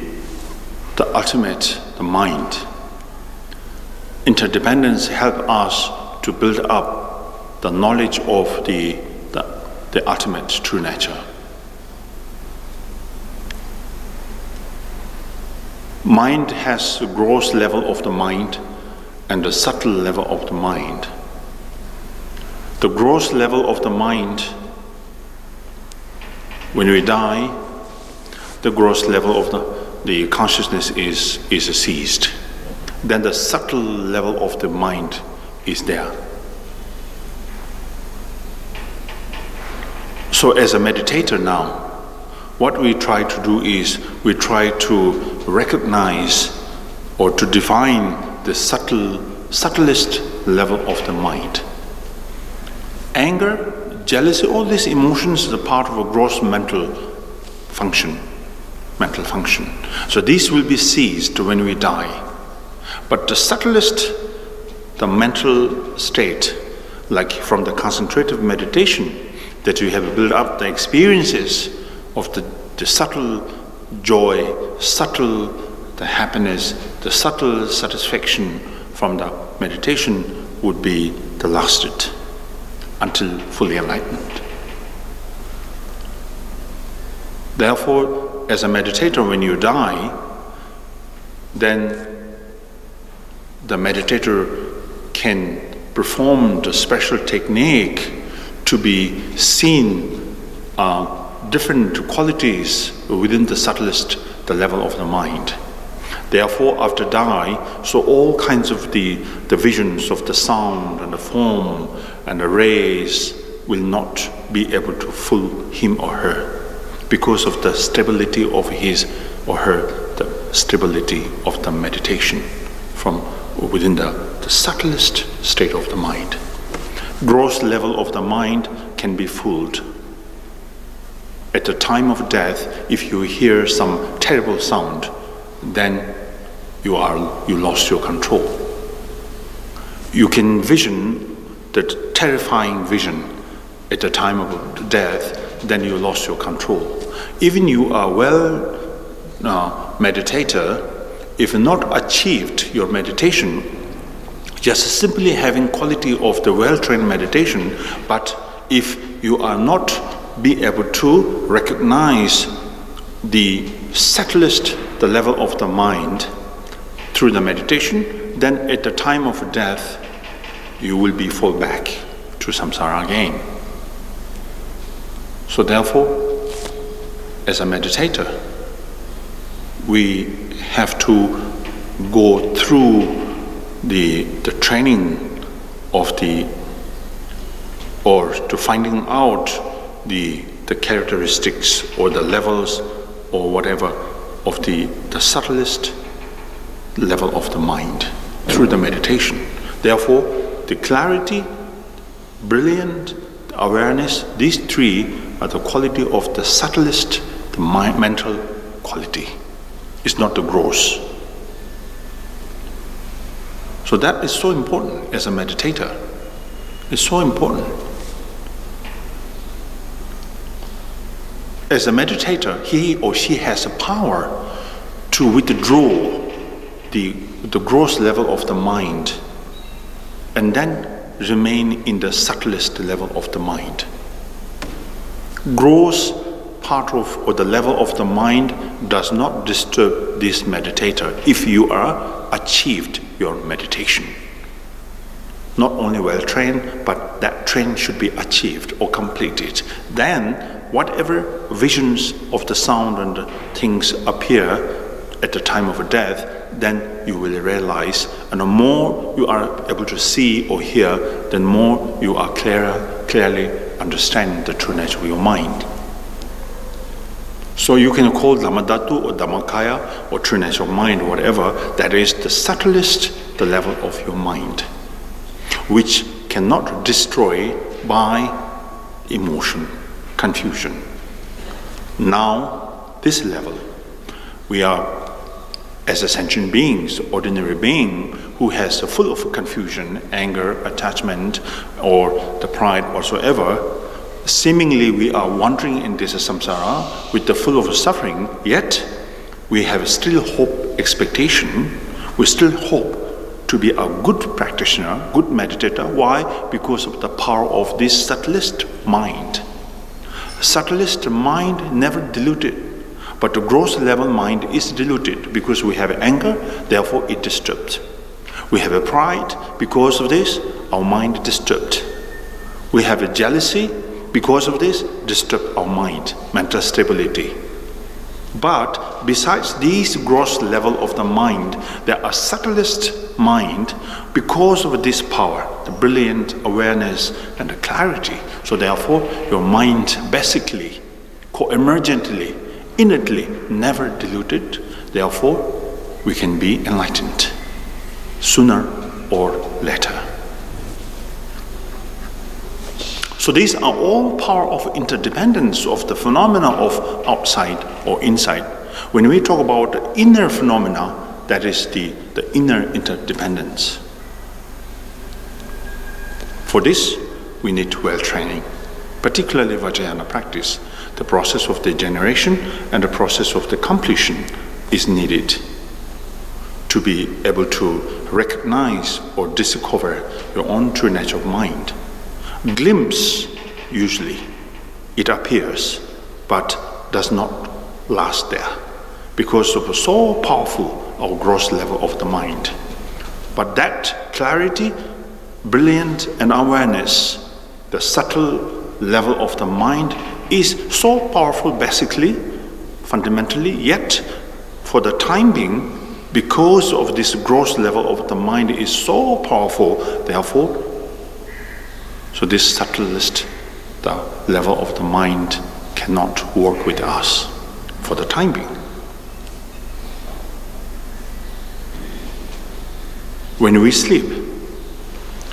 ultimate, the mind. Interdependence helps us to build up the knowledge of the ultimate true nature. Mind has the gross level of the mind and the subtle level of the mind. The gross level of the mind, when we die, the gross level of the consciousness is ceased. Then the subtle level of the mind is there. So as a meditator now, what we try to do is we try to recognize or to define the subtlest level of the mind. Anger, jealousy, all these emotions are part of a gross mental function. So these will be seized when we die. But the subtlest, the mental state, like from the concentrative meditation, that you have built up the experiences of the subtle joy, subtle the happiness, the subtle satisfaction from the meditation would be the lasted until fully enlightenment. Therefore, as a meditator, when you die, then the meditator can perform the special technique to be seen different qualities within the subtlest, the level of the mind. Therefore, after die, so all kinds of the visions of the sound and the form and the rays will not be able to fool him or her because of the stability of his or her, the stability of the meditation from within the subtlest state of the mind. Gross level of the mind can be fooled. At the time of death, if you hear some terrible sound, then you lost your control. You can vision that terrifying vision at the time of death, then you lost your control. Even you are well meditator, if not achieved your meditation, just simply having quality of the well-trained meditation, but if you are not be able to recognize the subtlest, the level of the mind through the meditation, then at the time of death, you will be fall back to samsara again. So therefore, as a meditator, we have to go through the training of or to finding out the characteristics or the levels or whatever of the subtlest level of the mind through the meditation. Therefore, the clarity, brilliant awareness, these three are the quality of the subtlest, the mental quality. It's not the gross. So that is so important as a meditator. It's so important. As a meditator, he or she has the power to withdraw the gross level of the mind and then remain in the subtlest level of the mind. Gross part of or the level of the mind does not disturb this meditator if you are achieved your meditation. Not only well trained, but that train should be achieved or completed. Then whatever visions of the sound and the things appear at the time of death, then you will realize, and the more you are able to see or hear, then more you are clearly understand the true nature of your mind. So you can call Dhammadhatu or Dhammakaya or true nature of mind, whatever, that is the subtlest, the level of your mind, which cannot destroy by emotion, confusion. Now, this level, we are, as a sentient beings, ordinary being, who has full of confusion, anger, attachment, or the pride whatsoever, seemingly we are wandering in this samsara with the full of suffering, yet we have still hope, expectation, we still hope to be a good practitioner, good meditator. Why? Because of the power of this subtlest mind. Subtlest mind never diluted, but the gross level mind is diluted because we have anger, therefore it disturbed. We have a pride, because of this, our mind disturbed. We have a jealousy, because of this, disturbed our mind, mental stability. But besides these gross level of the mind, there are subtlest mind because of this power, the brilliant awareness and the clarity. So therefore, your mind basically, co-emergently, innately, never diluted. Therefore, we can be enlightened sooner or later. So these are all power of interdependence of the phenomena of outside or inside. When we talk about the inner phenomena, that is the inner interdependence. For this, we need well training, particularly Vajrayana practice. The process of the generation and the process of the completion is needed to be able to recognize or discover your own true nature of mind. Glimpse, usually, it appears, but does not last there because of so powerful our gross level of the mind. But that clarity, brilliant and awareness, the subtle level of the mind is so powerful basically, fundamentally, yet for the time being, because of this gross level of the mind is so powerful, therefore, so this subtlest, the level of the mind cannot work with us for the time being. When we sleep,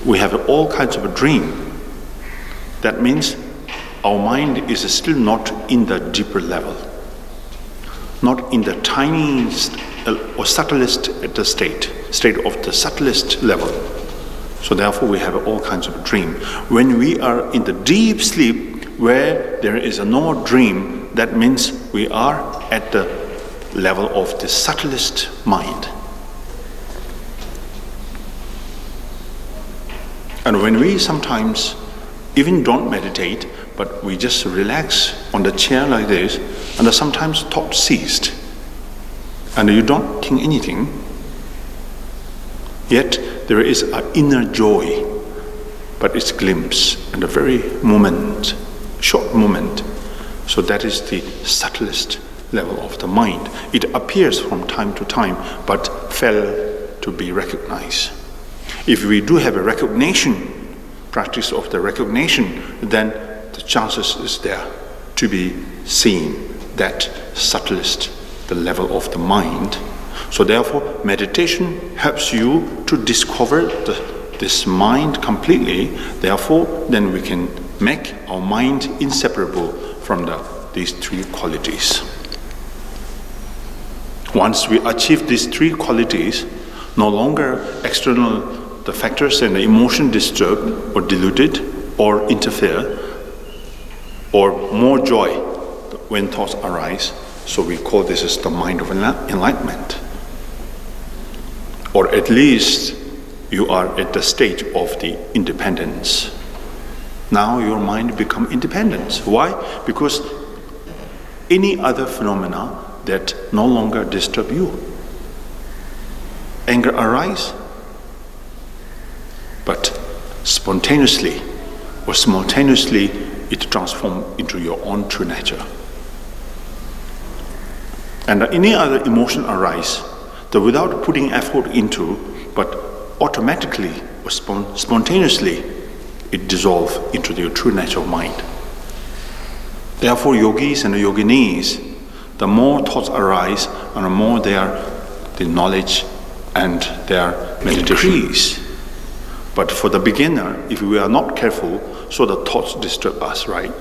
we have all kinds of a dream. That means our mind is still not in the deeper level, not in the tiniest or subtlest state of the subtlest level. So therefore we have all kinds of dream. When we are in the deep sleep where there is no dream, that means we are at the level of the subtlest mind. And when we sometimes even don't meditate, but we just relax on the chair like this, and sometimes thought ceased, and you don't think anything, yet there is an inner joy, but it's glimpse and a very moment, short moment. So that is the subtlest level of the mind. It appears from time to time, but fail to be recognized. If we do have a recognition, practice of the recognition, then the chances is there to be seen that subtlest, the level of the mind. So therefore, meditation helps you to discover this mind completely. Therefore, then we can make our mind inseparable from these three qualities. Once we achieve these three qualities, no longer external the factors and the emotion disturb or diluted or interfere, or more joy when thoughts arise. So we call this as the mind of enlightenment. Or at least you are at the stage of the independence. Now your mind becomes independent. Why? Because any other phenomena that no longer disturb you. Anger arises, but spontaneously or simultaneously it transforms into your own true nature. And any other emotion arises, that without putting effort into, but automatically or spontaneously, it dissolves into your true nature of mind. Therefore, yogis and yoginis, the more thoughts arise, and the more the knowledge and their meditation increase. But for the beginner, if we are not careful, so the thoughts disturb us, right?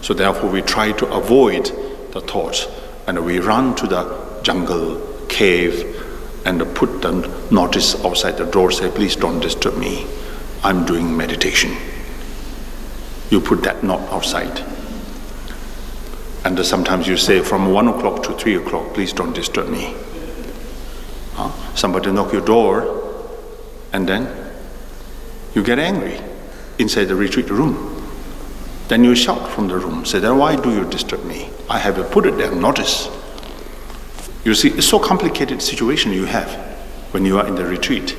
So therefore, we try to avoid the thoughts, and we run to the jungle, cave, and put the notice outside the door, say, please don't disturb me, I'm doing meditation. You put that note outside. And sometimes you say, from 1 o'clock to 3 o'clock, please don't disturb me. Somebody knock your door, and then you get angry inside the retreat room. Then you shout from the room, say, then why do you disturb me? I have put it there, notice. You see, it's so complicated situation you have when you are in the retreat.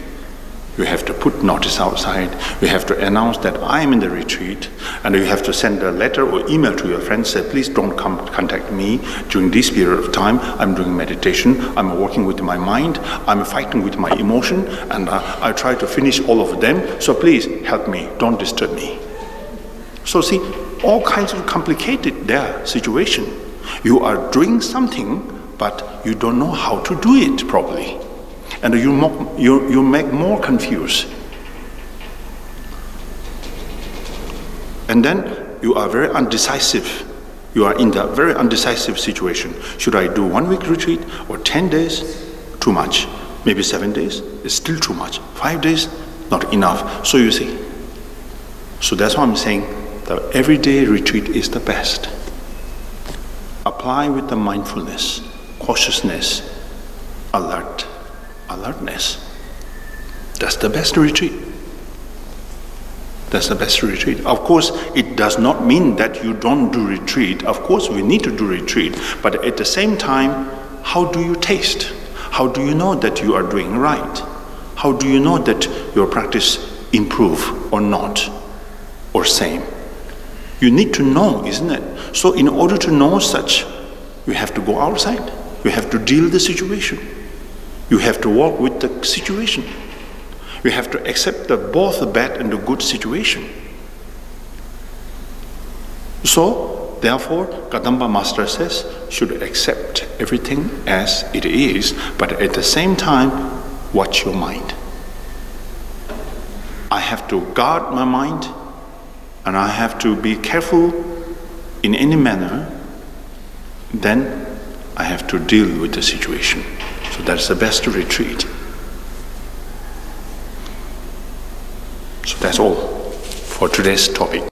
You have to put notice outside, you have to announce that I'm in the retreat, and you have to send a letter or email to your friends, say, please don't contact me during this period of time. I'm doing meditation, I'm working with my mind, I'm fighting with my emotion, and I try to finish all of them, so please help me, don't disturb me. So see, all kinds of complicated situation. You are doing something, but you don't know how to do it properly. And you make more confused. And then you are very undecisive. You are in the very undecisive situation. Should I do 1 week retreat or 10 days? Too much. Maybe 7 days? It's still too much. 5 days? Not enough. So you see. So that's why I'm saying the everyday retreat is the best. Apply with the mindfulness, cautiousness, alertness. That's the best retreat. That's the best retreat. Of course, it does not mean that you don't do retreat. Of course, we need to do retreat. But at the same time, how do you taste? How do you know that you are doing right? How do you know that your practice improve or not, or same? You need to know, isn't it? So in order to know such, you have to go outside. You have to deal with the situation. You have to walk with the situation. You have to accept both the bad and the good situation. So, therefore, Kadamba Master says, should accept everything as it is, but at the same time, watch your mind. I have to guard my mind, and I have to be careful in any manner. Then I have to deal with the situation. So that's the best retreat. So that's all for today's topic.